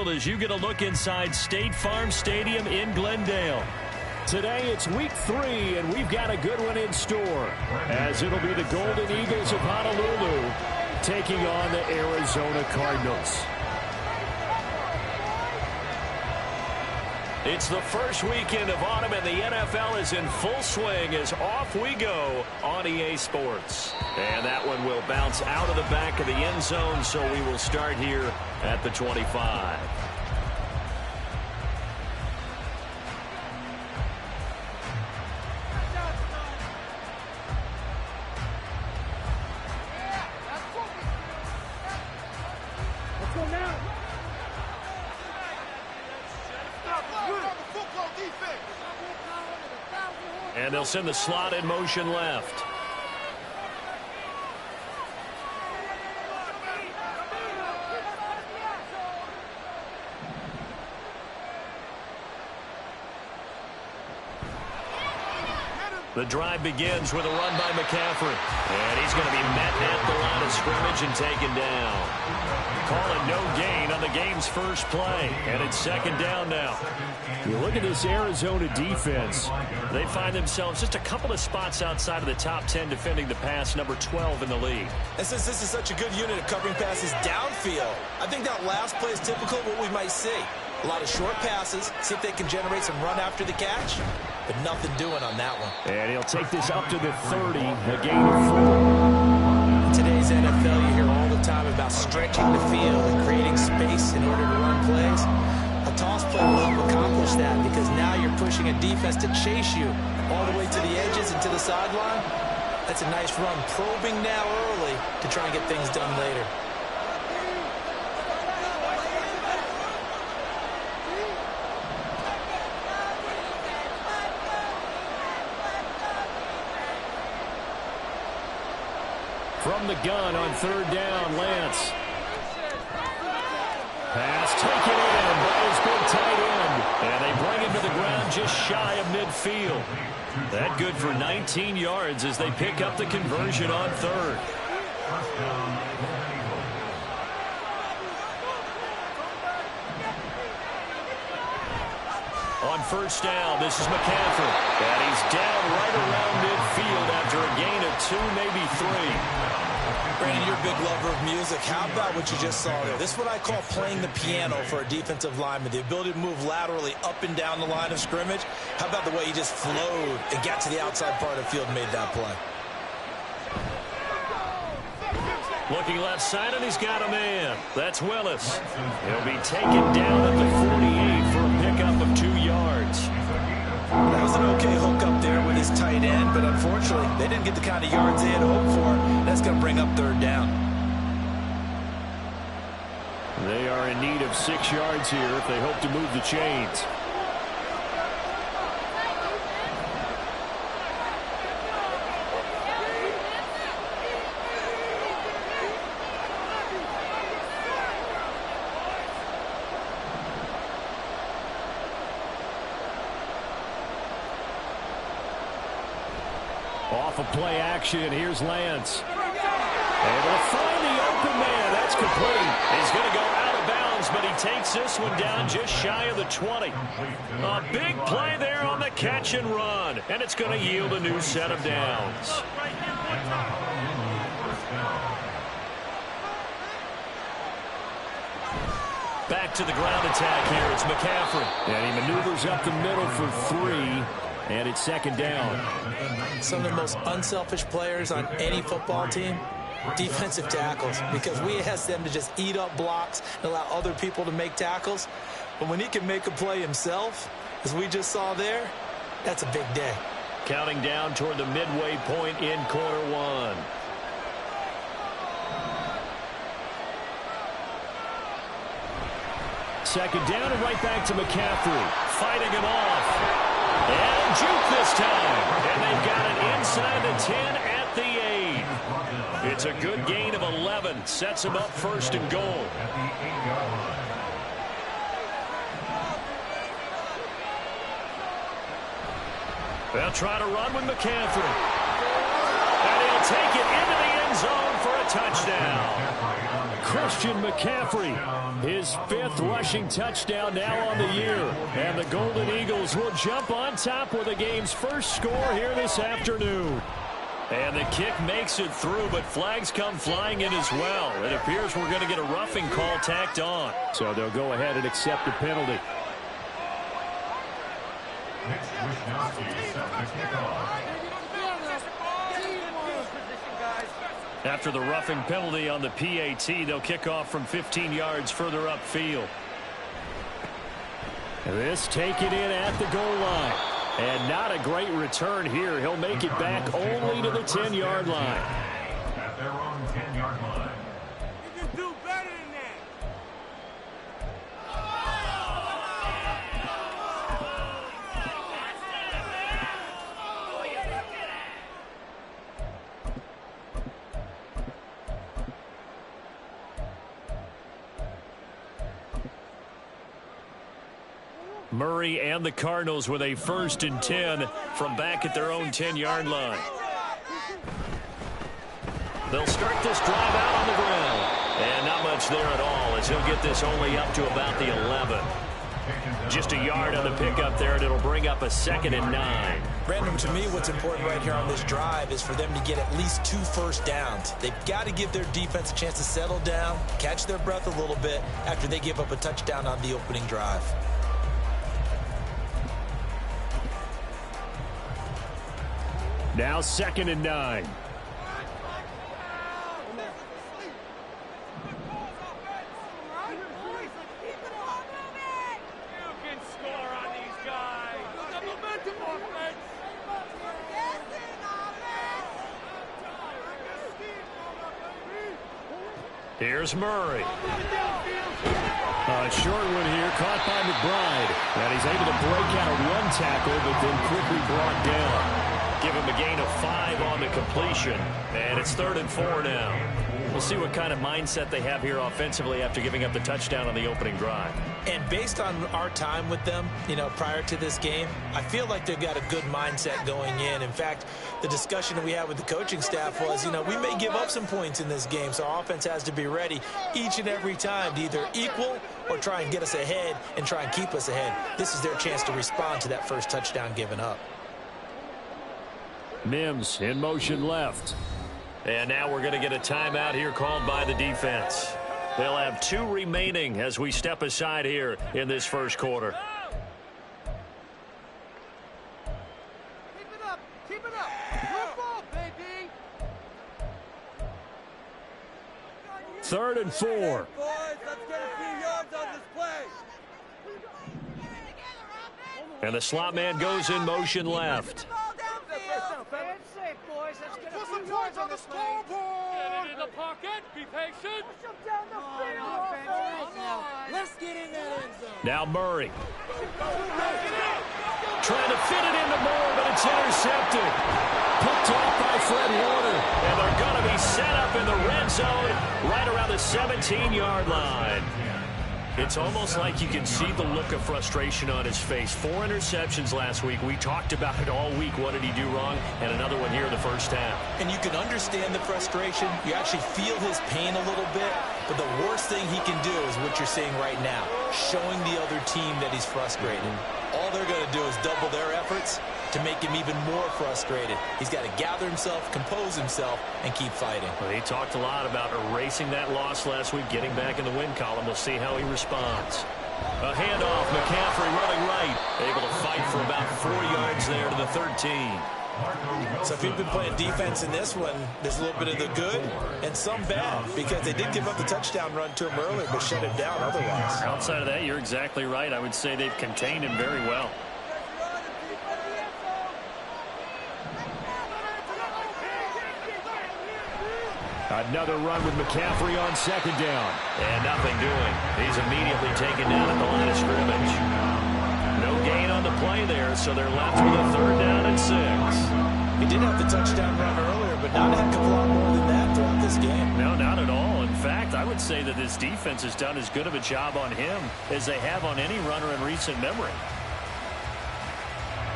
field as you get a look inside State Farm Stadium in Glendale. Today it's week 3, and we've got a good one in store, as it'll be the Golden Eagles of Honolulu taking on the Arizona Cardinals. It's the first weekend of autumn, and the NFL is in full swing as off we go on EA Sports. And that one will bounce out of the back of the end zone, so we will start here at the 25. And they'll send the slot in motion left. The drive begins with a run by McCaffrey. And he's going to be met at the line of scrimmage and taken down. Calling no gain on the game's first play. And it's second down now. You look at this Arizona defense. They find themselves just a couple of spots outside of the top 10 defending the pass, number 12 in the league. And since this is such a good unit of covering passes downfield, I think that last play is typical of what we might see. A lot of short passes, see if they can generate some run after the catch, but nothing doing on that one. And he'll take this up to the 30, a gain of 4. In today's NFL, you hear all the time about stretching the field and creating space in order to run plays. A toss play will help accomplish that because now you're pushing a defense to chase you all the way to the edges and to the sideline. That's a nice run, probing now early to try and get things done later. From the gun on third down, Lance. Pass taken in by his big tight end. And they bring him to the ground just shy of midfield. That good for 19 yards as they pick up the conversion on third. On first down, this is McCaffrey. And he's down right around midfield after a gain of 2, maybe 3. Brandon, you're a big lover of music. How about what you just saw there? This is what I call playing the piano for a defensive lineman. The ability to move laterally up and down the line of scrimmage. How about the way he just flowed and got to the outside part of the field and made that play? Looking left side, and he's got a man. That's Willis. He'll be taken down at the 48 for a pickup of 2 yards. That was an okay hook up there with his tight end, but unfortunately, they didn't get the kind of yards they had hoped for. That's going to bring up third down. They are in need of 6 yards here if they hope to move the chains. Off of play action, here's Lance. And they'll find the open man. That's complete. He's going to go out of bounds, but he takes this one down just shy of the 20. A big play there on the catch and run, and it's going to yield a new set of downs. Back to the ground attack here. It's McCaffrey. And he maneuvers up the middle for 3. And it's second down. Some of the most unselfish players on any football team, defensive tackles, because we ask them to just eat up blocks and allow other people to make tackles. But when he can make a play himself, as we just saw there, that's a big day. Counting down toward the midway point in quarter 1. Second down and right back to McCaffrey. Fighting him off. And juke this time. And they've got it inside the 10 at the 8. It's a good gain of 11. Sets him up first and goal. They'll try to run with McCaffrey. And he'll take it into the end zone for a touchdown. Christian McCaffrey, his 5th rushing touchdown now on the year. And the Golden Eagles will jump on top with the game's first score here this afternoon. And the kick makes it through, but flags come flying in as well. It appears we're going to get a roughing call tacked on. So they'll go ahead and accept the penalty. After the roughing penalty on the PAT, they'll kick off from 15 yards further upfield. This taken in at the goal line. And not a great return here. He'll make it back only to the 10-yard line. At their own 10-yard line. You can do better than that. Murray and the Cardinals with a 1st and 10 from back at their own 10-yard line. They'll start this drive out on the ground. And not much there at all as he'll get this only up to about the 11. Just a yard on the pickup there, and it'll bring up a 2nd and 9. Brandon, to me, what's important right here on this drive is for them to get at least 2 first downs. They've got to give their defense a chance to settle down, catch their breath a little bit after they give up a touchdown on the opening drive. Now 2nd and 9. Here's Murray. A short one here, caught by McBride. And he's able to break out one tackle, but then quickly brought down. Give him a gain of 5 on the completion. And it's 3rd and 4 now. We'll see what kind of mindset they have here offensively after giving up the touchdown on the opening drive. And based on our time with them, prior to this game, I feel like they've got a good mindset going in. In fact, the discussion that we had with the coaching staff was, we may give up some points in this game, so our offense has to be ready each and every time to either equal or try and get us ahead and try and keep us ahead. This is their chance to respond to that first touchdown given up. Mims in motion left. And now we're going to get a timeout here called by the defense. They'll have 2 remaining as we step aside here in this first quarter. Keep it up. Keep it up. Good ball, baby. 3rd and 4. Boys, let's get a few yards on this play. And the slot man goes in motion left. Put some points on the scoreboard. Get it in the pocket. Be patient. Push him down the field. Let's get in that end zone. Now Murray. Trying to fit it into Moore, but it's intercepted. Picked off by Fred Warner. And they're going to be set up in the red zone right around the 17-yard line. It's almost like you can see the look of frustration on his face. 4 interceptions last week. We talked about it all week. What did he do wrong? And another one here in the first half. And you can understand the frustration. You actually feel his pain a little bit. But the worst thing he can do is what you're seeing right now, showing the other team that he's frustrated. All they're going to do is double their efforts to make him even more frustrated. He's got to gather himself, compose himself, and keep fighting. Well, he talked a lot about erasing that loss last week, getting back in the win column. We'll see how he responds. A handoff, McCaffrey running right. Able to fight for about 4 yards there to the 13. So if you've been playing defense in this one, there's a little bit of the good and some bad, because they did give up the touchdown run to him earlier, but shut it down otherwise. Outside of that, you're exactly right. I would say they've contained him very well. Another run with McCaffrey on 2nd down. And nothing doing. He's immediately taken down at the line of scrimmage. No gain on the play there, so they're left with a 3rd down and 6. He did have the touchdown run earlier, but not a heck of a lot more than that throughout this game. No, not at all. In fact, I would say that this defense has done as good of a job on him as they have on any runner in recent memory.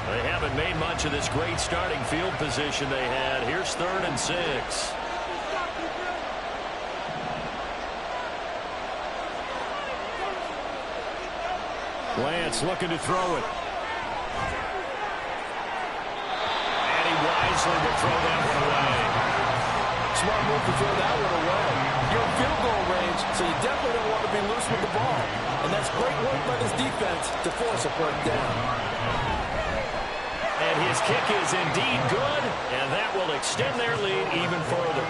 They haven't made much of this great starting field position they had. Here's 3rd and 6. Lance looking to throw it. And he wisely will throw that one away. Smart move to throw that one away. You're in field goal range, so you definitely don't want to be loose with the ball. And that's great work by this defense to force a first down. And his kick is indeed good, and that will extend their lead even further.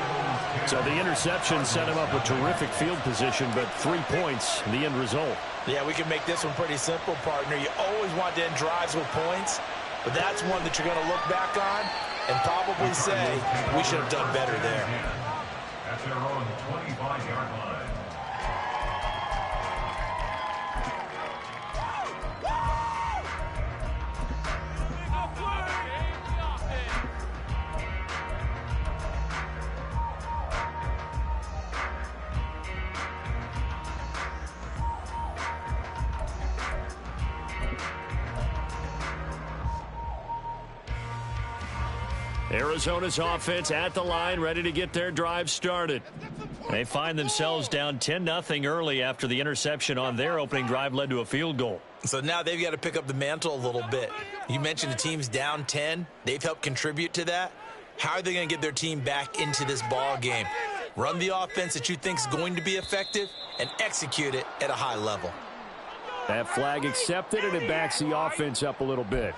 So the interception set him up a terrific field position, but 3 points, the end result. Yeah, we can make this one pretty simple, partner. You always want to end drives with points, but that's one that you're going to look back on and probably say, we should have done better there. At their own 25-yard line. Arizona's offense at the line, ready to get their drive started. They find themselves down 10-0 early after the interception on their opening drive led to a field goal. So now they've got to pick up the mantle a little bit. You mentioned the team's down 10. They've helped contribute to that. How are they going to get their team back into this ball game? Run the offense that you think is going to be effective and execute it at a high level. That flag accepted, and it backs the offense up a little bit.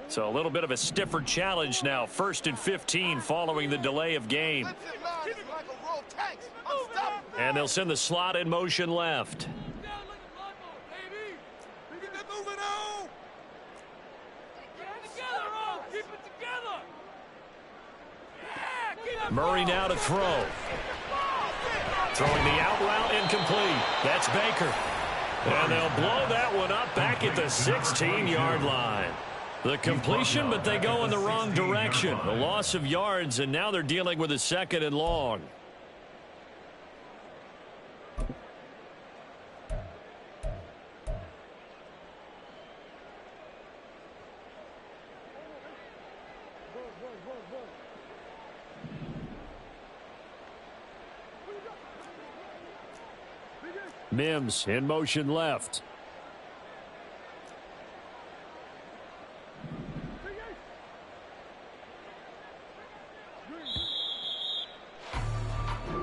So a little bit of a stiffer challenge now. 1st and 15 following the delay of game. And they'll send the slot in motion left. Murray now to throw. Throwing the out route incomplete. That's Baker. And they'll blow that one up back at the 16-yard line. The completion, but they go in the wrong direction. A loss of yards, and now they're dealing with a 2nd and long. Mims in motion left.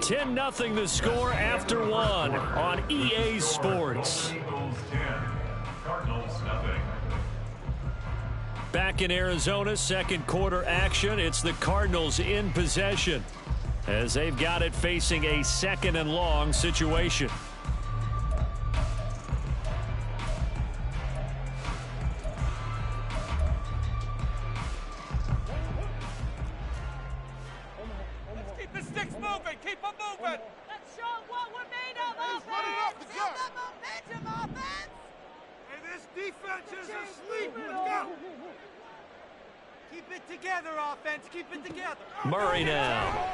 (10-0) the score after 1 on EA Sports. Eagles 10, Cardinals nothing. Back in Arizona, 2nd quarter action. It's the Cardinals in possession as they've got it facing a 2nd and long situation. Murray now.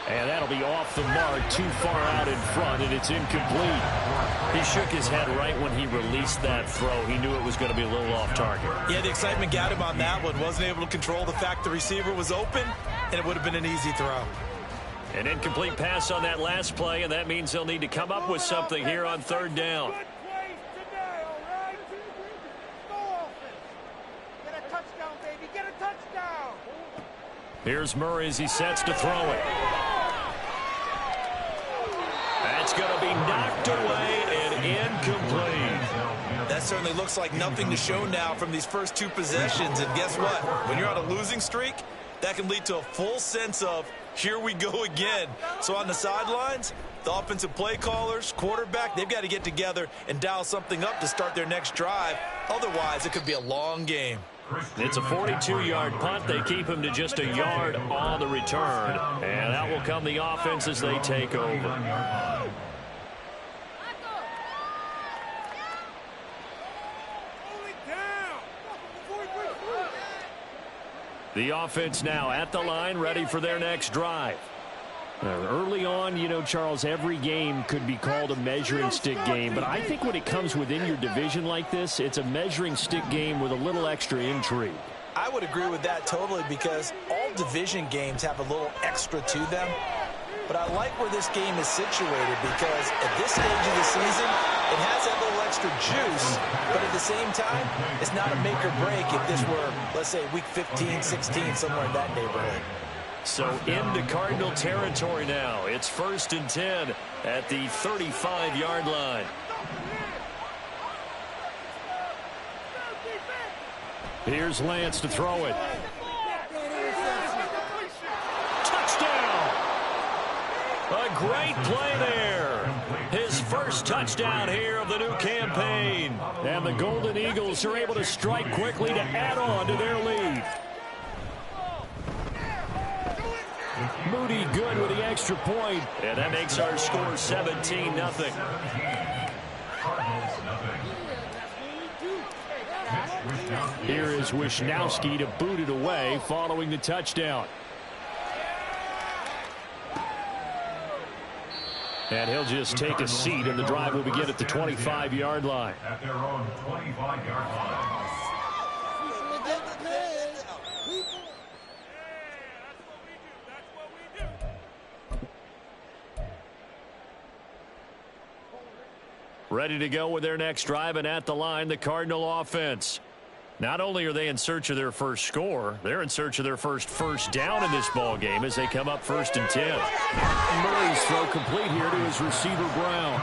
And that'll be off the mark, too far out in front, and it's incomplete. He shook his head right when he released that throw. He knew it was going to be a little off target. Yeah, the excitement got him on that one. Wasn't able to control the fact the receiver was open, and it would have been an easy throw. An incomplete pass on that last play, and that means they'll need to come up with something here on 3rd down. Here's Murray as he sets to throw it. That's going to be knocked away and incomplete. That certainly looks like nothing to show now from these first 2 possessions. And guess what? When you're on a losing streak, that can lead to a full sense of, here we go again. So on the sidelines, the offensive play callers, quarterback, they've got to get together and dial something up to start their next drive. Otherwise, it could be a long game. It's a 42-yard punt. They keep him to just a yard on the return. And out will come the offense as they take over. The offense now at the line, ready for their next drive. Early on, you know, Charles, every game could be called a measuring stick game, but I think when it comes within your division like this, it's a measuring stick game with a little extra intrigue. I would agree with that totally because all division games have a little extra to them. But I like where this game is situated because at this stage of the season, it has that little extra juice. But at the same time, it's not a make or break if this were, let's say, week 15, 16, somewhere in that neighborhood. So into Cardinal territory now. It's 1st and 10 at the 35-yard line. Here's Lance to throw it. Touchdown! A great play there. His first touchdown here of the new campaign. And the Golden Eagles are able to strike quickly to add on to their lead. Moody good with the extra point. And that makes our score 17-0. Here is Wisnowski to boot it away following the touchdown. And he'll just take a seat, and the drive will begin at the 25-yard line. At their own 25-yard line. Ready to go with their next drive, and at the line, the Cardinal offense. Not only are they in search of their first score, they're in search of their first down in this ball game as they come up 1st and 10. Murray's throw complete here to his receiver, Brown.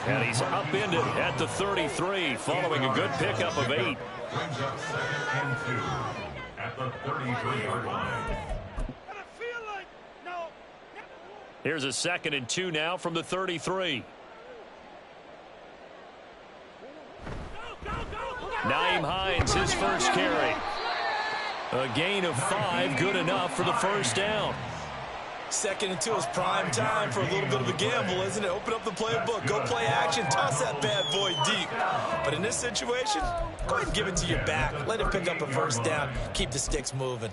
And he's upended at the 33, following a good pickup of 8. Brings up 2nd and 2 at the 33-yard line. Here's a 2nd and 2 now from the 33. Nyheim Hines, his first carry. A gain of 5, good enough for the first down. 2nd and 2 is prime time for a little bit of a gamble, isn't it? Open up the playbook, go play action, toss that bad boy deep. But in this situation, go ahead and give it to your back. Let him pick up a first down. Keep the sticks moving.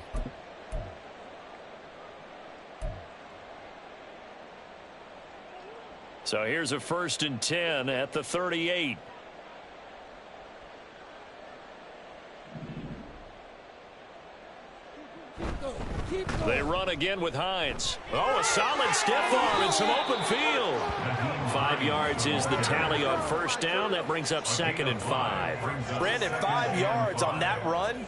So here's a 1st and 10 at the 38. They run again with Hines. Oh, a solid stiff arm and some open field. 5 yards is the tally on first down. That brings up 2nd and 5. Brandon, 5 yards on that run.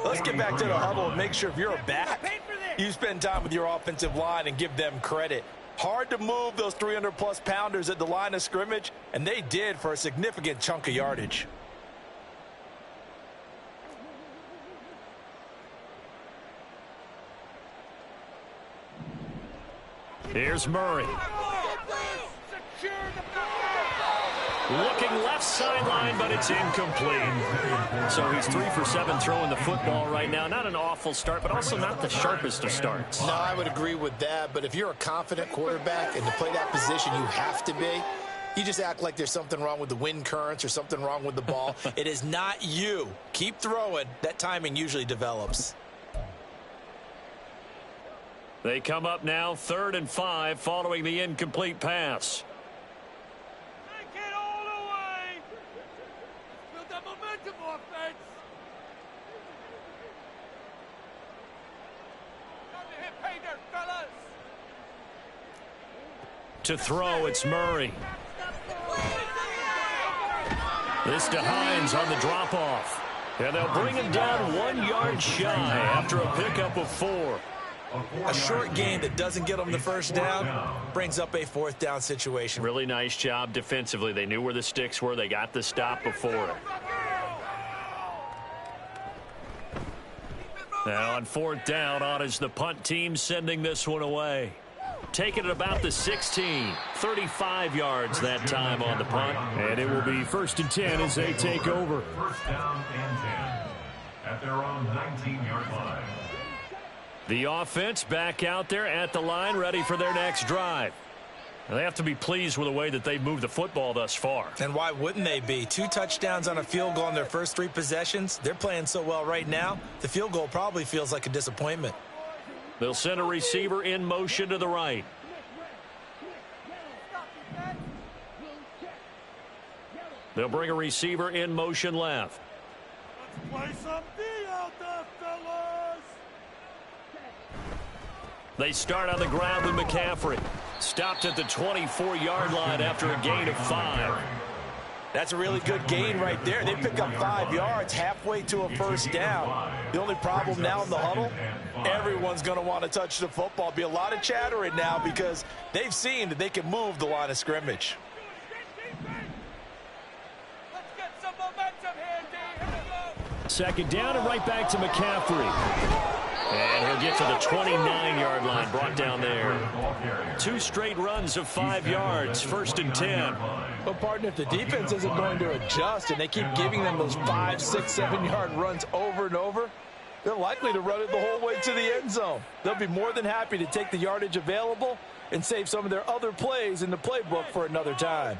Let's get back to the huddle and make sure if you're a back, you spend time with your offensive line and give them credit. Hard to move those 300-plus pounders at the line of scrimmage, and they did for a significant chunk of yardage. Here's Murray. Looking left sideline, but it's incomplete. So he's 3 for 7 throwing the football right now. Not an awful start, but also not the sharpest of starts. No, I would agree with that. But if you're a confident quarterback and to play that position, you have to be. You just act like there's something wrong with the wind currents or something wrong with the ball. It is not you. Keep throwing. That timing usually develops. They come up now 3rd and 5 following the incomplete pass. Take it all away. Build that momentum, offense. Time to hit pay dirt, fellas. To throw, it's Murray. This to Hines on the drop-off. And they'll bring him down 1 yard shy after a pickup of 4. A short gain that doesn't get them the first down brings up a 4th down situation. Really nice job defensively. They knew where the sticks were. They got the stop before it. Now on 4th down, on is the punt team sending this one away. Taking it about the 16. 35 yards that time on the punt. And it will be 1st and 10 as they take over. 1st down and 10 at their own 19-yard line. The offense back out there at the line, ready for their next drive. They have to be pleased with the way that they've moved the football thus far. And why wouldn't they be? 2 touchdowns on a field goal in their first 3 possessions. They're playing so well right now, the field goal probably feels like a disappointment. They'll send a receiver in motion to the right. They'll bring a receiver in motion left. Let's play some D out there, fellas. They start on the ground with McCaffrey. Stopped at the 24-yard line after a gain of 5. That's a really good gain right there. They pick up 5 yards halfway to a first down. The only problem now in the huddle, everyone's going to want to touch the football. Be a lot of chattering now because they've seen that they can move the line of scrimmage. Let's get some momentum here, D. Here we go. Second down and right back to McCaffrey. And he'll get to the 29-yard line, brought down there. 2 straight runs of 5 yards, 1st and 10. Well, partner, if the defense isn't going to adjust and they keep giving them those 5, 6, 7-yard runs over and over, they're likely to run it the whole way to the end zone. They'll be more than happy to take the yardage available and save some of their other plays in the playbook for another time.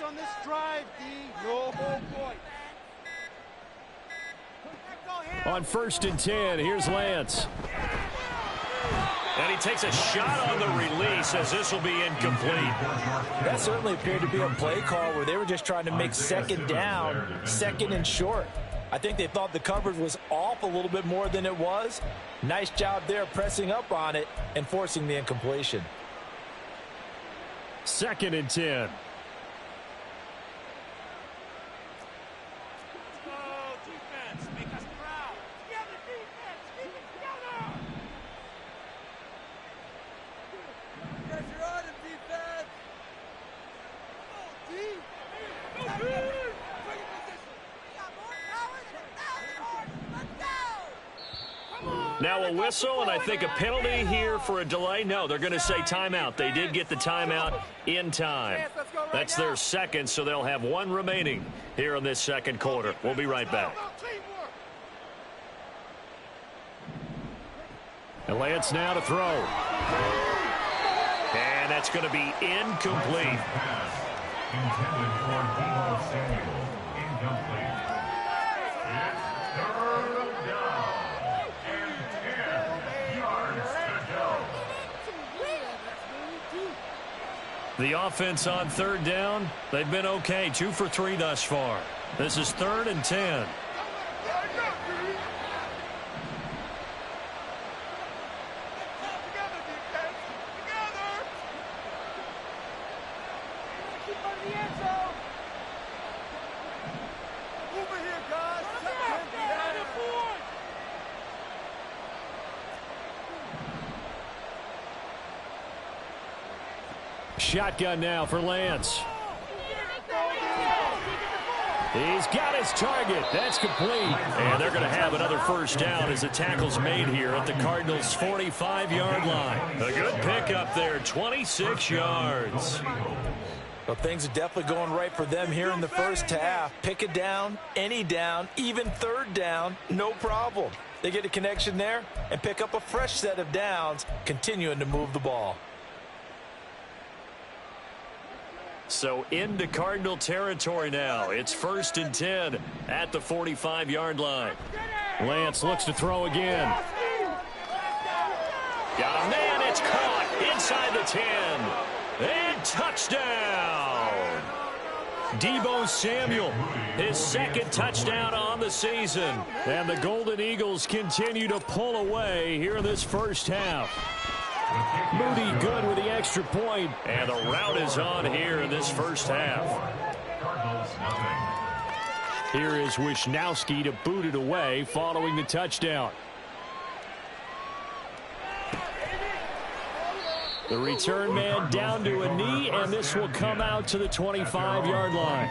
On this drive, D. No more points. On 1st and 10, here's Lance. And he takes a shot on the release as this will be incomplete. That certainly appeared to be a play call where they were just trying to make second down, second and short. I think they thought the coverage was off a little bit more than it was. Nice job there pressing up on it and forcing the incompletion. 2nd and 10. Now a whistle, and I think a penalty here for a delay. No, they're going to say timeout. They did get the timeout in time. That's their second, so they'll have 1 remaining here in this second quarter. We'll be right back. And Lance now to throw. And that's going to be incomplete. Intended for Deebo Samuel. Incomplete. The offense on 3rd down, they've been okay. 2 for 3 thus far. This is 3rd and 10. Shotgun now for Lance. He's got his target. That's complete. And they're going to have another first down as the tackle's made here at the Cardinals' 45-yard line. A good pickup there, 26 yards. Well, things are definitely going right for them here in the first half. Pick it down, any down, even 3rd down, no problem. They get a connection there and pick up a fresh set of downs, continuing to move the ball. So into Cardinal territory now. It's 1st and 10 at the 45-yard line. Lance looks to throw again. Got a man. It's caught inside the 10. And touchdown. Deebo Samuel, his 2nd touchdown on the season. And the Golden Eagles continue to pull away here in this first half. Moody good with the extra point, and the route is on here in this first half. Here is Wisnowski to boot it away following the touchdown. The return man down to a knee, and this will come out to the 25-yard line.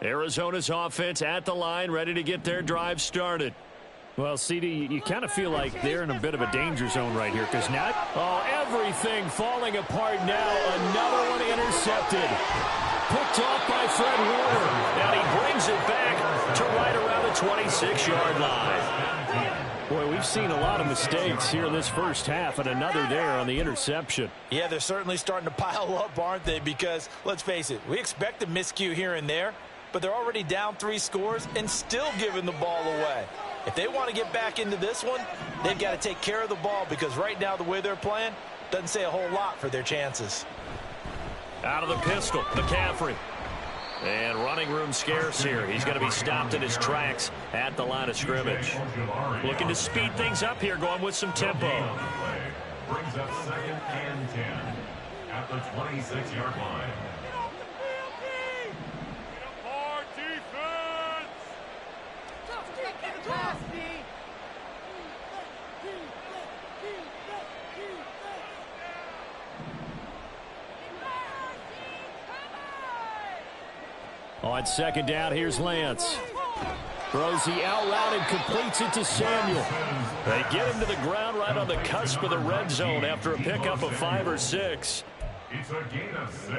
Arizona's offense at the line, ready to get their drive started. Well, CD, you kind of feel like they're in a bit of a danger zone right here because now, everything falling apart now. Another one intercepted. Picked off by Fred Warner. And he brings it back to right around the 26-yard line. Boy, we've seen a lot of mistakes here in this first half, and another there on the interception. Yeah, they're certainly starting to pile up, aren't they? Because, let's face it, we expect a miscue here and there. but they're already down 3 scores and still giving the ball away. If they want to get back into this one, they've got to take care of the ball, because right now the way they're playing doesn't say a whole lot for their chances. Out of the pistol, McCaffrey. And running room scarce here. He's going to be stopped in his tracks at the line of scrimmage. Looking to speed things up here, going with some tempo. Brings up 2nd and 10 at the 26-yard line. On 2nd down, here's Lance. Throws the out route and completes it to Samuel. They get him to the ground right on the cusp of the red zone after a pickup of 5 or 6. It's a gain of 6,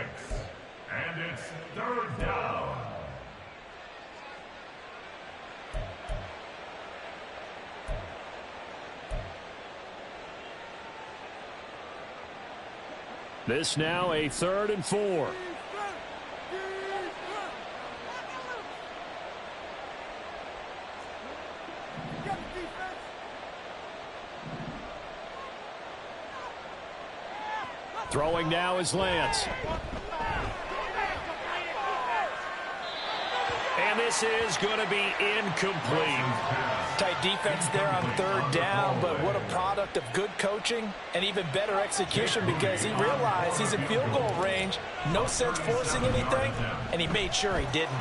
and it's 3rd down. This now a 3rd and 4. Throwing now is Lance. And this is going to be incomplete. Tight defense there on 3rd down, but what a product of good coaching and even better execution, because he realized he's in field goal range. No sense forcing anything, and he made sure he didn't.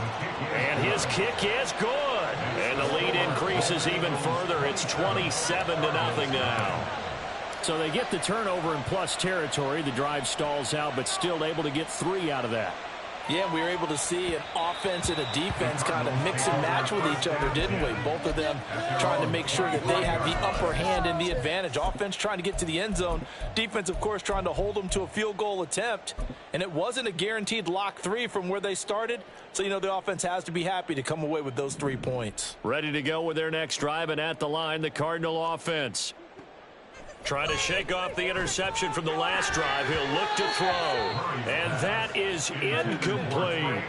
And his kick is good. And the lead increases even further. It's 27-0 now. So they get the turnover in plus territory. The drive stalls out, but still able to get 3 out of that. Yeah, we were able to see an offense and a defense kind of mix and match with each other, didn't we? Both of them trying to make sure that they have the upper hand and the advantage. Offense trying to get to the end zone. Defense, of course, trying to hold them to a field goal attempt. And it wasn't a guaranteed lock 3 from where they started. So, you know, the offense has to be happy to come away with those 3 points. Ready to go with their next drive, and at the line, the Cardinal offense. Trying to shake off the interception from the last drive. He'll look to throw. And that is incomplete.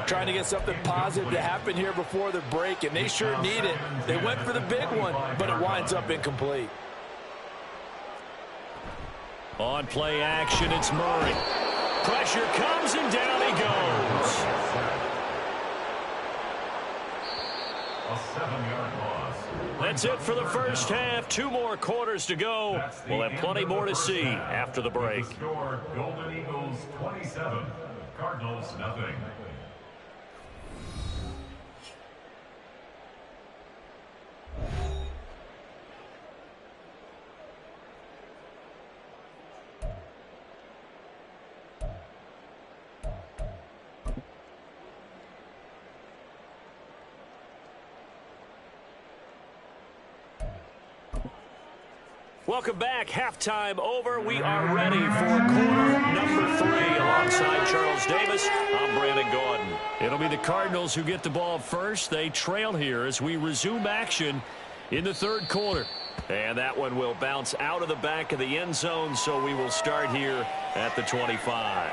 Trying to get something positive to happen here before the break, and they sure need it. They went for the big one, but it winds up incomplete. On play action, it's Murray. Pressure comes, and down he goes. A 7-yard loss. That's it for the first half. 2 more quarters to go. We'll have plenty more to see after the break. The score, Golden Eagles 27, Cardinals nothing. Welcome back. Halftime over. We are ready for quarter number 3. Alongside Charles Davis, I'm Brandon Gordon. It'll be the Cardinals who get the ball first. They trail here as we resume action in the 3rd quarter. And that one will bounce out of the back of the end zone, so we will start here at the 25.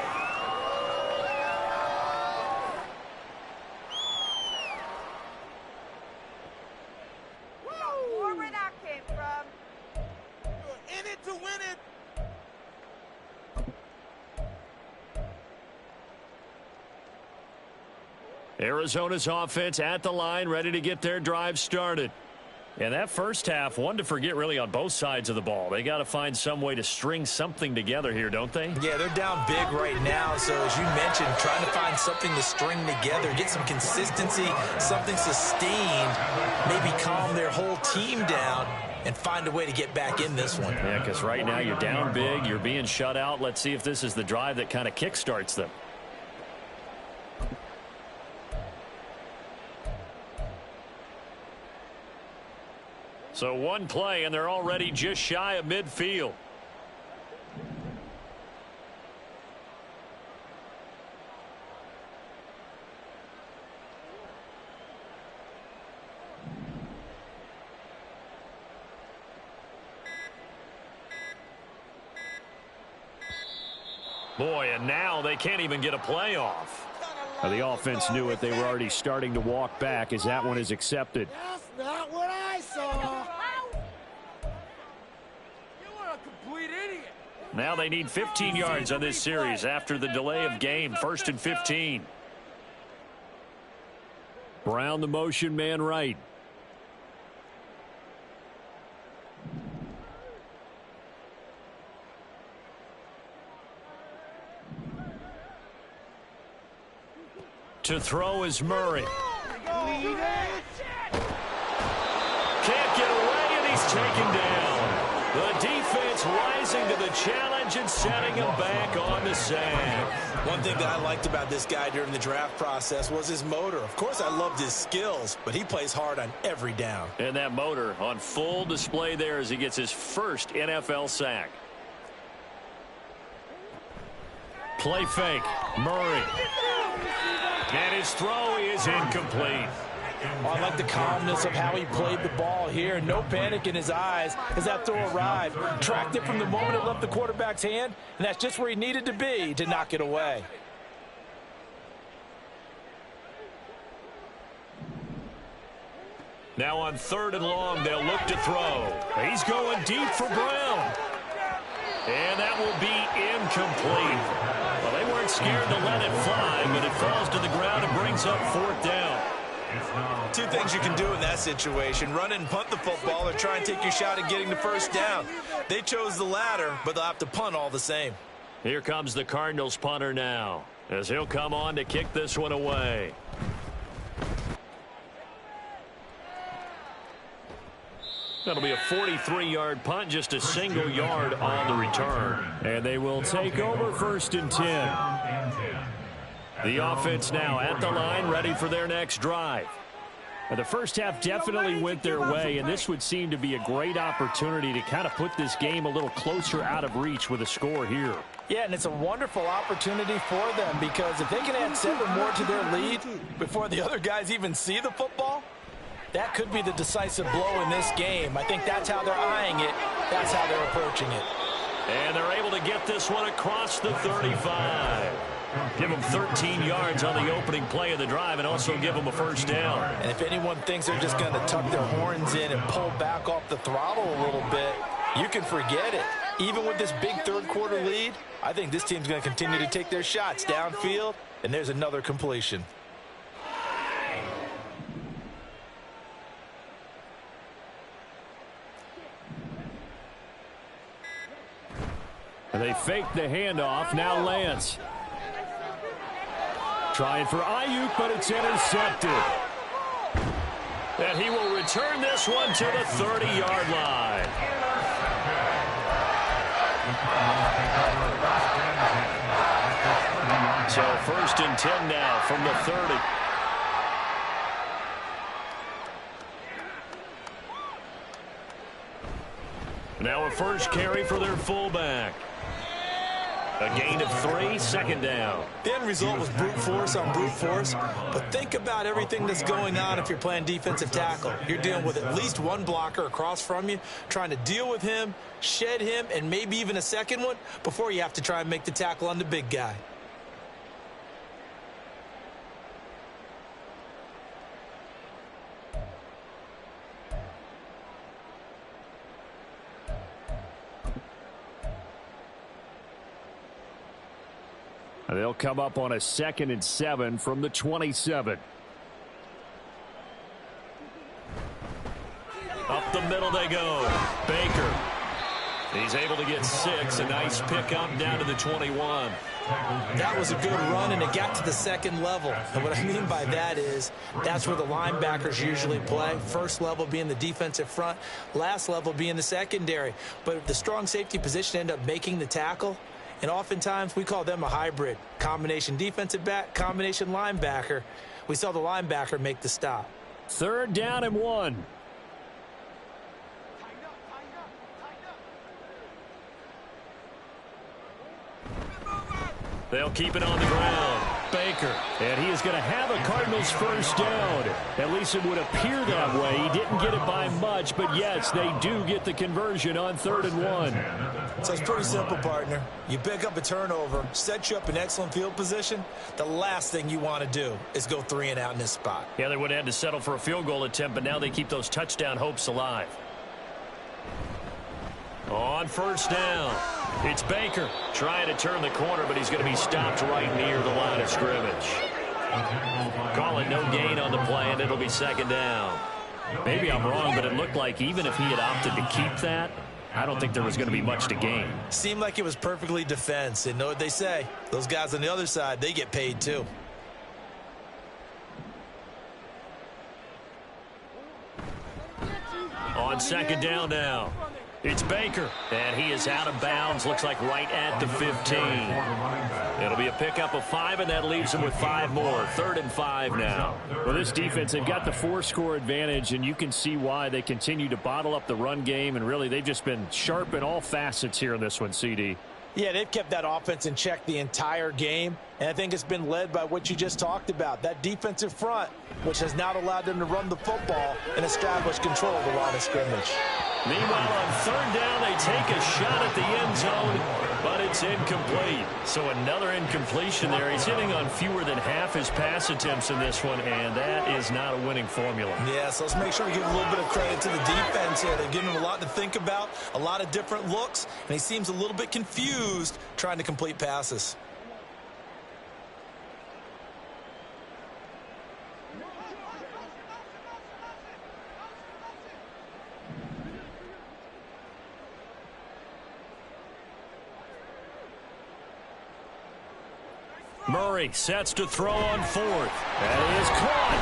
Arizona's offense at the line, ready to get their drive started. And that first half, one to forget really on both sides of the ball. They got to find some way to string something together here, don't they? Yeah, they're down big right now. So as you mentioned, trying to find something to string together, get some consistency, something sustained, maybe calm their whole team down and find a way to get back in this one. Yeah, because right now you're down big, you're being shut out. Let's see if this is the drive that kind of kickstarts them. So one play, and they're already just shy of midfield. Boy, and now they can't even get a play off. The offense knew it. They were already starting to walk back as that one is accepted. That's not what I saw. You are a complete idiot. Now they need 15 yards on this series after the delay of game. 1st and 15. Brown the motion man right. To throw is Murray. Can't Get away, and he's taken down. The defense rising to the challenge and setting him back on the sack. One thing that I liked about this guy during the draft process was his motor. Of course, I loved his skills, but he plays hard on every down. And that motor on full display there as he gets his first NFL sack. Play fake. Murray. And his throw is incomplete. Oh, I like the calmness of how he played the ball here. No panic in his eyes as that throw arrived. Tracked it from the moment it left the quarterback's hand, and that's just where he needed to be to knock it away. Now on 3rd and long, they'll look to throw. He's going deep for Brown. And that will be incomplete. Well, they weren't scared to let it fly, but it falls to the ground and brings up 4th down. Two things you can do in that situation: run and punt the football, or try and take your shot at getting the first down. They chose the latter, but they'll have to punt all the same. Here comes the Cardinals punter now, as he'll come on to kick this one away. That'll be a 43-yard punt, just a single yard on the return. And they will take over 1st and 10. The offense now at the line, ready for their next drive. The first half definitely went their way, and this would seem to be a great opportunity to kind of put this game a little closer out of reach with a score here. Yeah, and it's a wonderful opportunity for them, because if they can add 7 more to their lead before the other guys even see the football, that could be the decisive blow in this game. I think that's how they're eyeing it. That's how they're approaching it. And they're able to get this one across the 35. Give them 13 yards on the opening play of the drive and also give them a first down. And if anyone thinks they're just going to tuck their horns in and pull back off the throttle a little bit, you can forget it. Even with this big third-quarter lead, I think this team's going to continue to take their shots downfield, and there's another completion. They fake the handoff. Now Lance. Trying for Ayuk, but it's intercepted. And he will return this one to the 30-yard line. So 1st and 10 now from the 30. Now a first carry for their fullback. A gain of 3, 2nd down. The end result was brute force on brute force, but think about everything that's going on if you're playing defensive tackle. You're dealing with at least one blocker across from you, trying to deal with him, shed him, and maybe even a second one before you have to try and make the tackle on the big guy. They'll come up on a 2nd and 7 from the 27. Up the middle they go. Baker. He's able to get 6. A nice pickup down to the 21. That was a good run, and it got to the 2nd level. And what I mean by that is that's where the linebackers usually play. First level being the defensive front, last level being the secondary. But the strong safety position ended up making the tackle. And oftentimes we call them a hybrid. Combination defensive back, combination linebacker. We saw the linebacker make the stop. 3rd down and 1. They'll keep it on the ground. Baker. And he is going to have a Cardinals first down. At least it would appear that way. He didn't get it by much, but yes, they do get the conversion on 3rd and 1. So it's pretty simple, partner. You pick up a turnover, set you up in excellent field position. The last thing you want to do is go 3 and out in this spot. Yeah, they would have had to settle for a field goal attempt, but now they keep those touchdown hopes alive. On 1st down, it's Baker trying to turn the corner, but he's going to be stopped right near the line of scrimmage. Call it no gain on the play, and it'll be 2nd down. Maybe I'm wrong, but it looked like even if he had opted to keep that, I don't think there was going to be much to gain. Seemed like it was perfectly defense. And know what they say? Those guys on the other side, they get paid too. On 2nd down now, it's Baker, and he is out of bounds, looks like right at the 15. It'll be a pickup of 5, and that leaves him with 5 more. 3rd and 5 now. Well, this defense, they've got the 4-score advantage, and you can see why they continue to bottle up the run game, and really they've just been sharp in all facets here in this one, CD. Yeah, they've kept that offense in check the entire game, and I think it's been led by what you just talked about, that defensive front, which has not allowed them to run the football and establish control of the line of scrimmage. Meanwhile, on 3rd down, they take a shot at the end zone, but it's incomplete. So another incompletion there. He's hitting on fewer than half his pass attempts in this one, and that is not a winning formula. Yeah, so let's make sure we give a little bit of credit to the defense here. They've given him a lot to think about, a lot of different looks, and he seems a little bit confused trying to complete passes. Murray sets to throw on 4th. That is caught.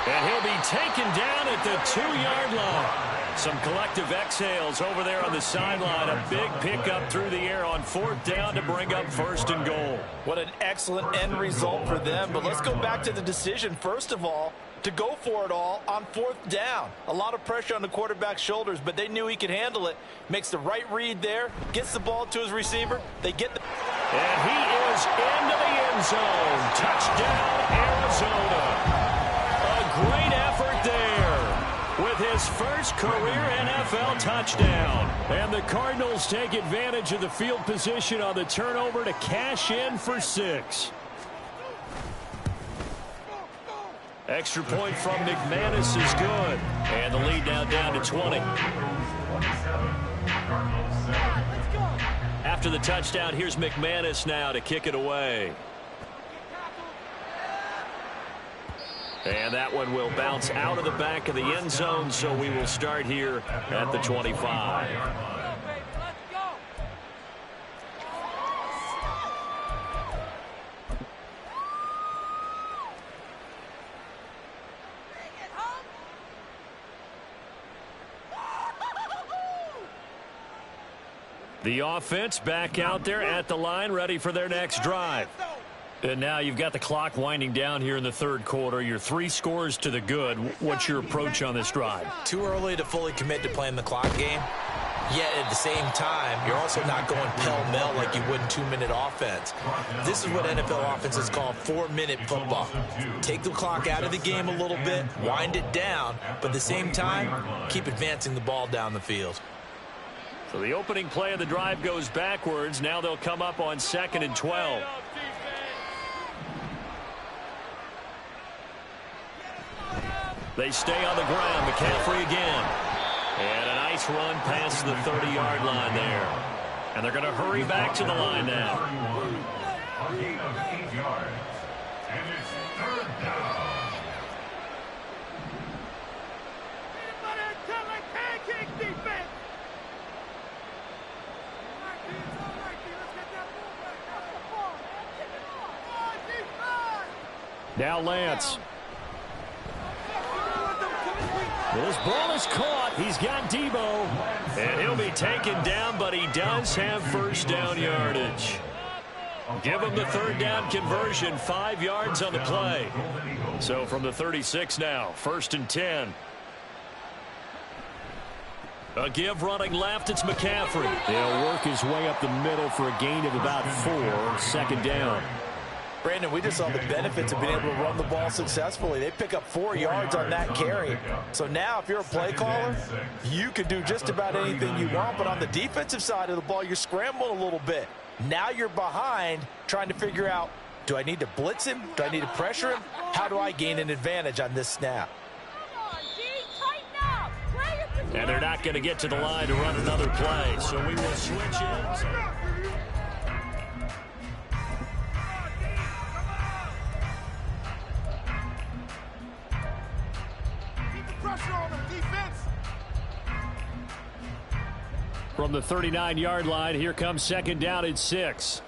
And he'll be taken down at the 2-yard line. Some collective exhales over there on the sideline. A big pickup through the air on 4th down to bring up 1st and goal. What an excellent end result for them. But let's go back to the decision, first of all, to go for it all on 4th down. A lot of pressure on the quarterback's shoulders, but they knew he could handle it. Makes the right read there, gets the ball to his receiver. They get the... And he is into the end zone. Touchdown, Arizona. A great effort there with his first career NFL touchdown. And the Cardinals take advantage of the field position on the turnover to cash in for 6. Extra point from McManus is good. And the lead now down to 20. After the touchdown, here's McManus now to kick it away. And that one will bounce out of the back of the end zone, so we will start here at the 25. The offense back out there at the line, ready for their next drive. And now you've got the clock winding down here in the 3rd quarter. You're 3 scores to the good. What's your approach on this drive? Too early to fully commit to playing the clock game. Yet at the same time, you're also not going pell-mell like you would in 2-minute offense. This is what NFL offenses call 4-minute football. Take the clock out of the game a little bit, wind it down, but at the same time, keep advancing the ball down the field. So the opening play of the drive goes backwards. Now they'll come up on 2nd and 12. They stay on the ground. McCaffrey again. And a nice run past the 30-yard line there. And they're going to hurry back to the line now. A gain of 8 yards. And it's 3rd down. Now Lance. This ball is caught. He's got Debo. And he'll be taken down, but he does have first down yardage. Give him the 3rd down conversion. 5 yards on the play. So from the 36 now, 1st and 10. A give running left. It's McCaffrey. He'll work his way up the middle for a gain of about 4. 2nd down. Brandon, we just saw the benefits of being able to run the ball successfully. They pick up 4 yards on that carry. So now if you're a play caller, you can do just about anything you want. But on the defensive side of the ball, you're scrambling a little bit. Now you're behind trying to figure out, do I need to blitz him? Do I need to pressure him? How do I gain an advantage on this snap? And they're not going to get to the line to run another play, so we will switch in. From the 39-yard line, here comes second down and 6.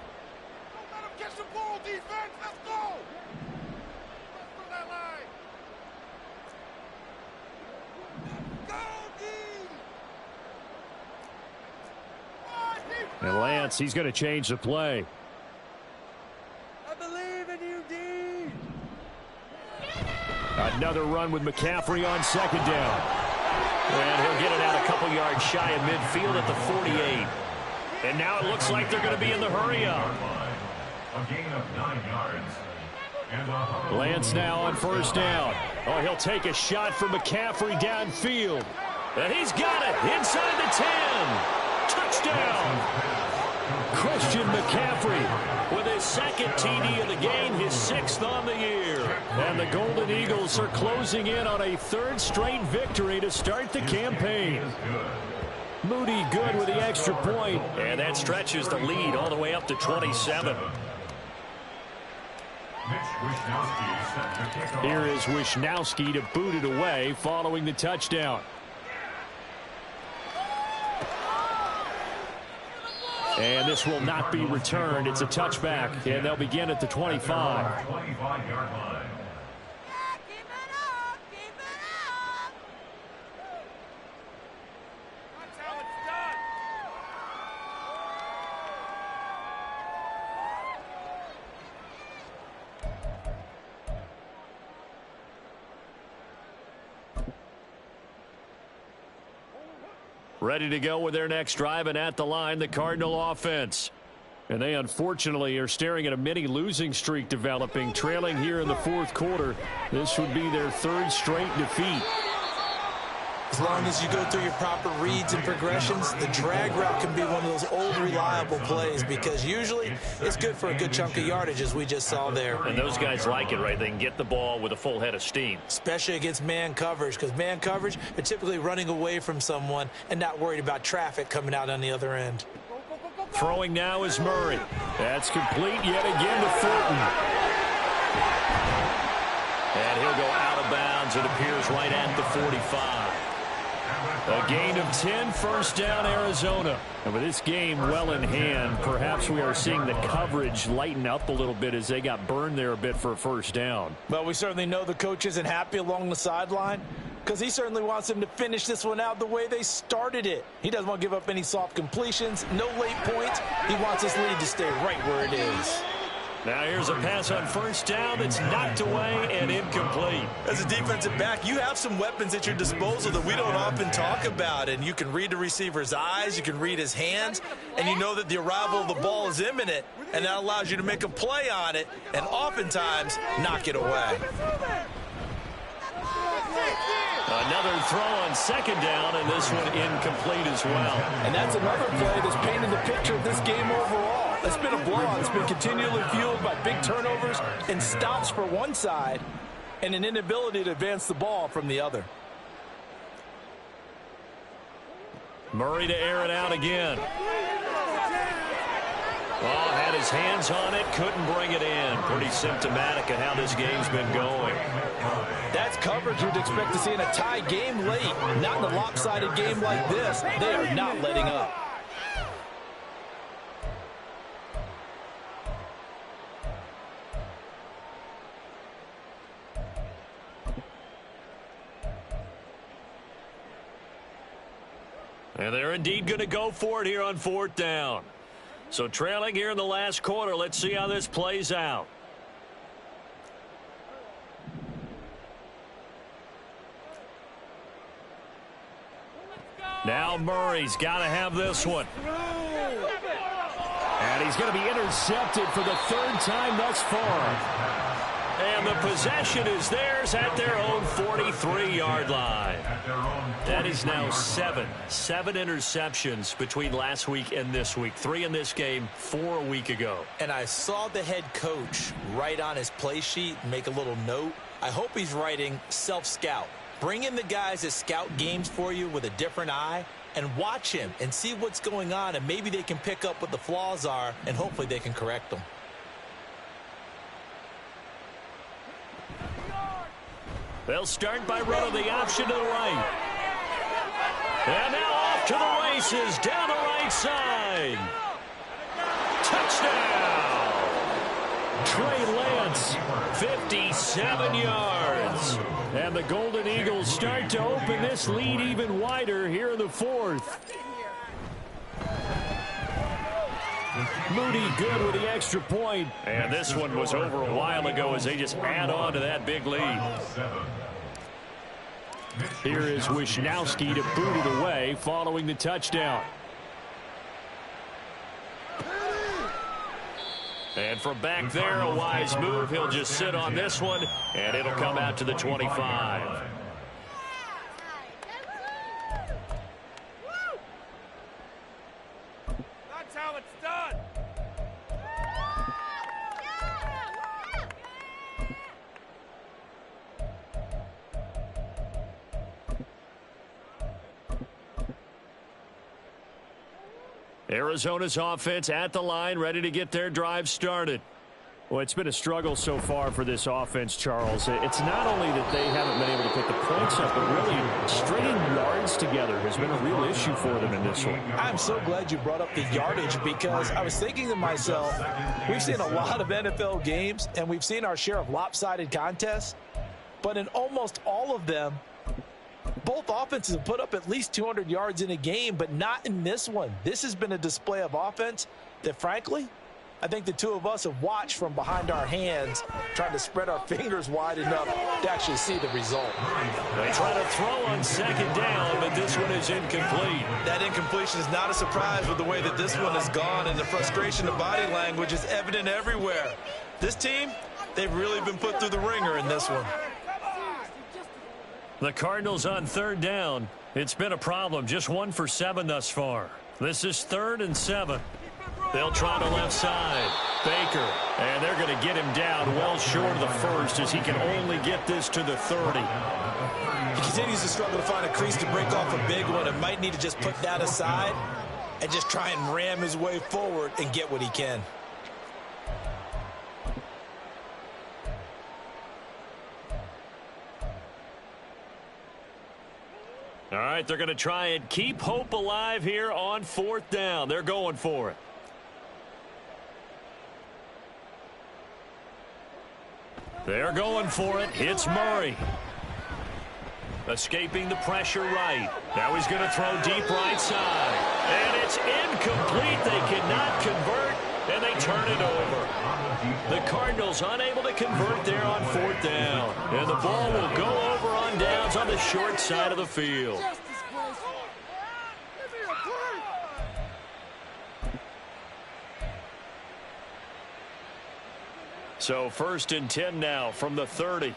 Let him catch the ball, defense. Let's go. Let's that line. Go, D. And Lance, he's going to change the play. I believe in you, D. Another run with McCaffrey on second down. And he'll get it out a couple yards shy of midfield at the 48. And now it looks like they're going to be in the hurry-up. A gain of 9 yards. Lance now on first down. Oh, he'll take a shot from McCaffrey downfield. And he's got it inside the 10. Touchdown. Christian McCaffrey with his second TD of the game, his 6th on the year. And the Golden Eagles are closing in on a 3rd straight victory to start the campaign. Moody good with the extra point, and that stretches the lead all the way up to 27. Here is Wishnowski to boot it away following the touchdown. And this will not be returned. It's a touchback, and they'll begin at the 25. 25-yard line. That's how it's done. Ready to go with their next drive, and at the line, the Cardinal offense. And they unfortunately are staring at a mini losing streak developing, trailing here in the 4th quarter. This would be their 3rd straight defeat. As long as you go through your proper reads and progressions, the drag route can be one of those old reliable plays because usually it's good for a good chunk of yardage, as we just saw there. And those guys like it, right? They can get the ball with a full head of steam. Especially against man coverage, because man coverage, they're typically running away from someone and not worried about traffic coming out on the other end. Throwing now is Murray. That's complete yet again to Thornton. And he'll go out of bounds. It appears right at the 45. A gain of 10, first down, Arizona. And with this game well in hand, perhaps we are seeing the coverage lighten up a little bit as they got burned there a bit for a first down. Well, we certainly know the coach isn't happy along the sideline because he certainly wants them to finish this one out the way they started it. He doesn't want to give up any soft completions, no late points. He wants his lead to stay right where it is. Now here's a pass on first down that's knocked away and incomplete. As a defensive back, you have some weapons at your disposal that we don't often talk about. And you can read the receiver's eyes, you can read his hands, and you know that the arrival of the ball is imminent. And that allows you to make a play on it and oftentimes knock it away. Another throw on second down, and this one incomplete as well. And that's another play that's painted the picture of this game overall. It's been a blowout. It's been continually fueled by big turnovers and stops for one side and an inability to advance the ball from the other. Murray to air it out again. Oh, had his hands on it, couldn't bring it in. Pretty symptomatic of how this game's been going. That's coverage you'd expect to see in a tie game late. Not in a lopsided game like this. They are not letting up. And they're indeed going to go for it here on 4th down. So trailing here in the last quarter, let's see how this plays out. Now Murray's got to have this one. And he's going to be intercepted for the third time thus far. And the possession is theirs at their own 43-yard line. That is now seven interceptions between last week and this week. 3 in this game, 4 a week ago. And I saw the head coach write on his play sheet and make a little note. I hope he's writing self-scout. Bring in the guys that scout games for you with a different eye and watch him and see what's going on, and maybe they can pick up what the flaws are, and hopefully they can correct them. They'll start by running the option to the right. And now off to the races down the right side. Touchdown! Trey Lance, 57 yards. And the Golden Eagles start to open this lead even wider here in the fourth. Moody good with the extra point. And this one was over a while ago as they just add on to that big lead. Here is Wisnowski to boot it away following the touchdown. And from back there, a wise move. He'll just sit on this one, and it'll come out to the 25. That's how it's done. Arizona's offense at the line, ready to get their drive started. Well, it's been a struggle so far for this offense, Charles. It's not only that they haven't been able to put the points up, but really stringing yards together has been a real issue for them in this one. I'm so glad you brought up the yardage, because I was thinking to myself, we've seen a lot of NFL games, and we've seen our share of lopsided contests, but in almost all of them, both offenses have put up at least 200 yards in a game, but not in this one. This has been a display of offense that, frankly, I think the two of us have watched from behind our hands, trying to spread our fingers wide enough to actually see the result. They try to throw on second down, but this one is incomplete. That incompletion is not a surprise with the way that this one has gone, and the frustration of body language is evident everywhere. This team, they've really been put through the ringer in this one. The Cardinals on third down. It's been a problem. Just 1 for 7 thus far. This is 3rd and 7. They'll try the left side. Baker. And they're going to get him down well short of the first as he can only get this to the 30. He continues to struggle to find a crease to break off a big one and might need to just put that aside and just try and ram his way forward and get what he can. All right, they're going to try and keep hope alive here on 4th down. They're going for it. They're going for it. It's Murray. Escaping the pressure right. Now he's going to throw deep right side. And it's incomplete. They cannot convert, and they turn it over. The Cardinals unable to convert there on 4th down. And the ball will go over on downs on the short side of the field. So 1st and 10 now from the 30.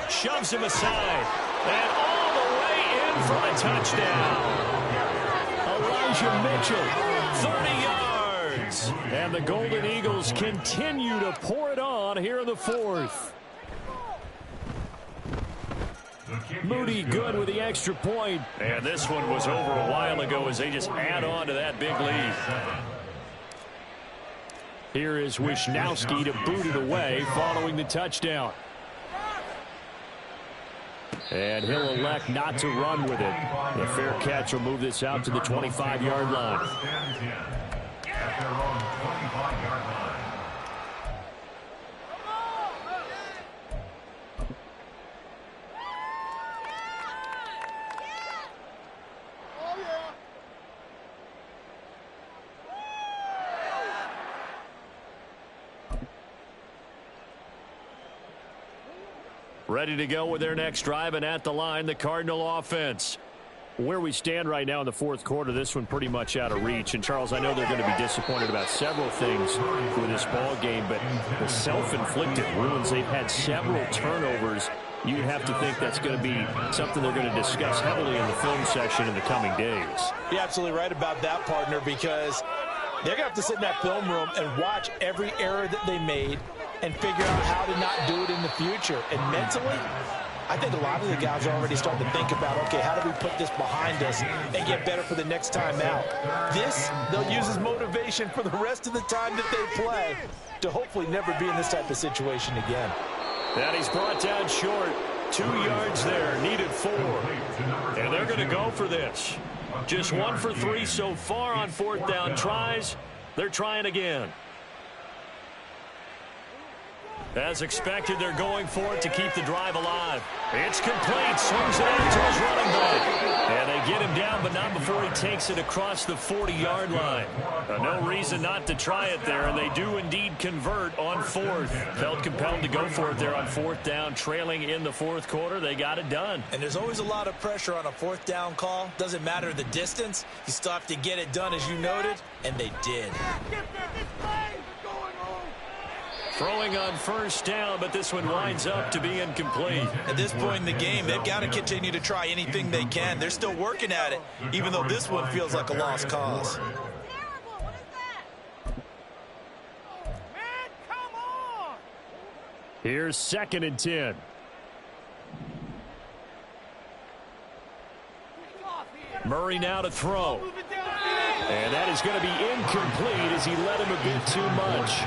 Shoves him aside. And all the way in for the touchdown. Elijah Mitchell, 30 yards. And the Golden Eagles continue to pour it on here in the 4th. Moody good with the extra point. And this one was over a while ago as they just add on to that big lead. Here is Wisnowski to boot it away following the touchdown. And he'll elect not to run with it. The fair catch will move this out to the 25-yard line. Ready to go with their next drive, and at the line, the Cardinal offense. Where we stand right now in the fourth quarter, this one pretty much out of reach. And, Charles, I know they're going to be disappointed about several things with this ball game, but the self-inflicted ruins, they've had several turnovers. You'd have to think that's going to be something they're going to discuss heavily in the film section in the coming days. You're absolutely right about that, partner, because they're going to have to sit in that film room and watch every error that they made and figure out how to not do it in the future. And mentally, I think a lot of the guys are already starting to think about, okay, how do we put this behind us and get better for the next time out? This, they'll use as motivation for the rest of the time that they play to hopefully never be in this type of situation again. And he's brought down short. 2 yards there, needed 4. And they're going to go for this. Just 1 for 3 so far on fourth down tries. They're trying again. As expected, they're going for it to keep the drive alive. It's complete. Swings it out to his running back. And they get him down, but not before he takes it across the 40-yard line. No reason not to try it there, and they do indeed convert on fourth. Felt compelled to go for it there on fourth down, trailing in the fourth quarter. They got it done. And there's always a lot of pressure on a fourth down call. Doesn't matter the distance. You still have to get it done, as you noted, and they did. Throwing on first down, but this one winds up to be incomplete. At this point in the game, they've got to continue to try anything they can. They're still working at it, even though this one feels like a lost cause. Here's 2nd and 10. Murray now to throw. And that is going to be incomplete as he led him a bit too much.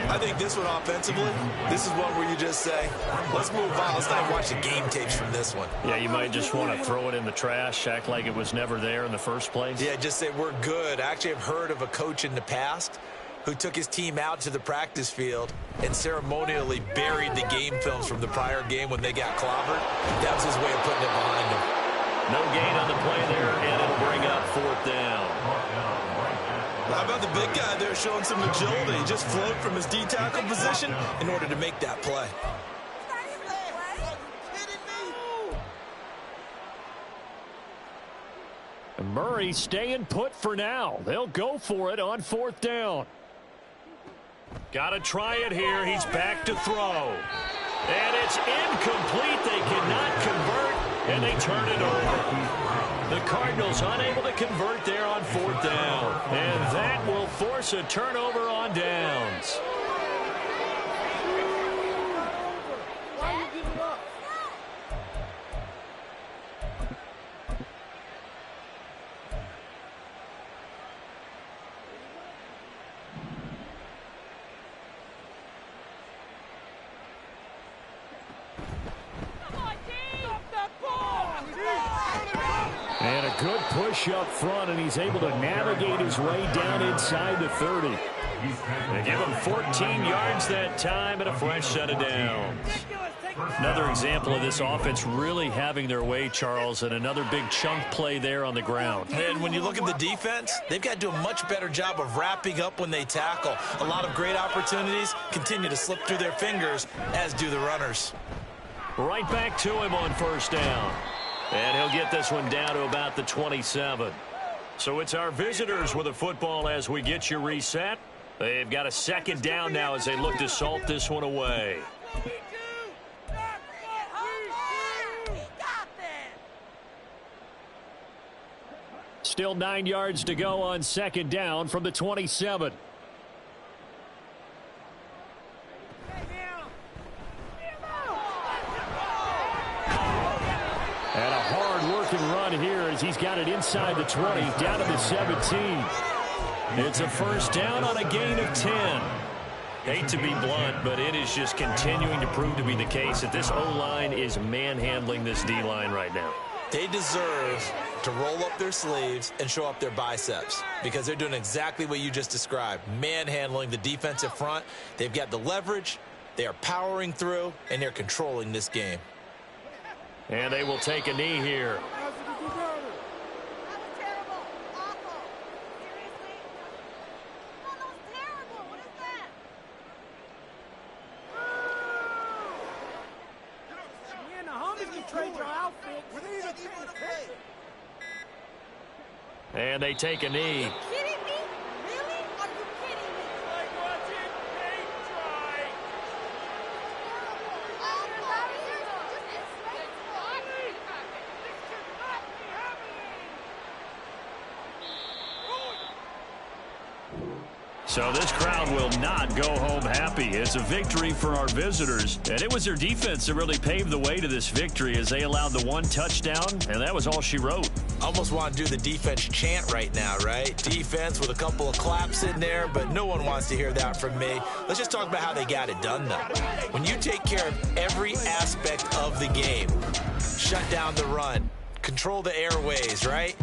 I think this one offensively, this is one where you just say, let's move on. Let's not watch the game tapes from this one. Yeah, you might just want to throw it in the trash, act like it was never there in the first place. Yeah, just say we're good. I actually have heard of a coach in the past who took his team out to the practice field and ceremonially buried the game films from the prior game when they got clobbered. That was his way of putting it behind him. No gain on the play there, and it'll bring up fourth down. How about the big guy there showing some agility? He just floated from his D-tackle position in order to make that play. Murray staying put for now. They'll go for it on fourth down. Got to try it here. He's back to throw. And it's incomplete. They cannot convert, and they turn it over. The Cardinals unable to convert there on fourth down. And that will force a turnover on downs. And a good push up front, and he's able to navigate his way down inside the 30. They give him 14 yards that time and a fresh set of downs. Another example of this offense really having their way, Charles, and another big chunk play there on the ground. And when you look at the defense, they've got to do a much better job of wrapping up when they tackle. A lot of great opportunities continue to slip through their fingers, as do the runners. Right back to him on first down. And he'll get this one down to about the 27. So it's our visitors with a football as we get you reset. They've got a second down now as they look to salt this one away. Still 9 yards to go on second down from the 27. And a hard-working run here as he's got it inside the 20, down to the 17. It's a first down on a gain of 10. Hate to be blunt, but it is just continuing to prove to be the case that this O-line is manhandling this D-line right now. They deserve to roll up their sleeves and show up their biceps because they're doing exactly what you just described, manhandling the defensive front. They've got the leverage, they are powering through, and they're controlling this game. And they will take a knee here. trade your outfit with either team. And they take a knee. Kidding me? Really? Are you kidding me? Like watching paint dry. So this crowd will not go home happy. It's a victory for our visitors. And it was their defense that really paved the way to this victory as they allowed the one touchdown, and that was all she wrote. Almost want to do the defense chant right now, right? Defense with a couple of claps in there, but no one wants to hear that from me. Let's just talk about how they got it done, though. When you take care of every aspect of the game, shut down the run, control the airways, right?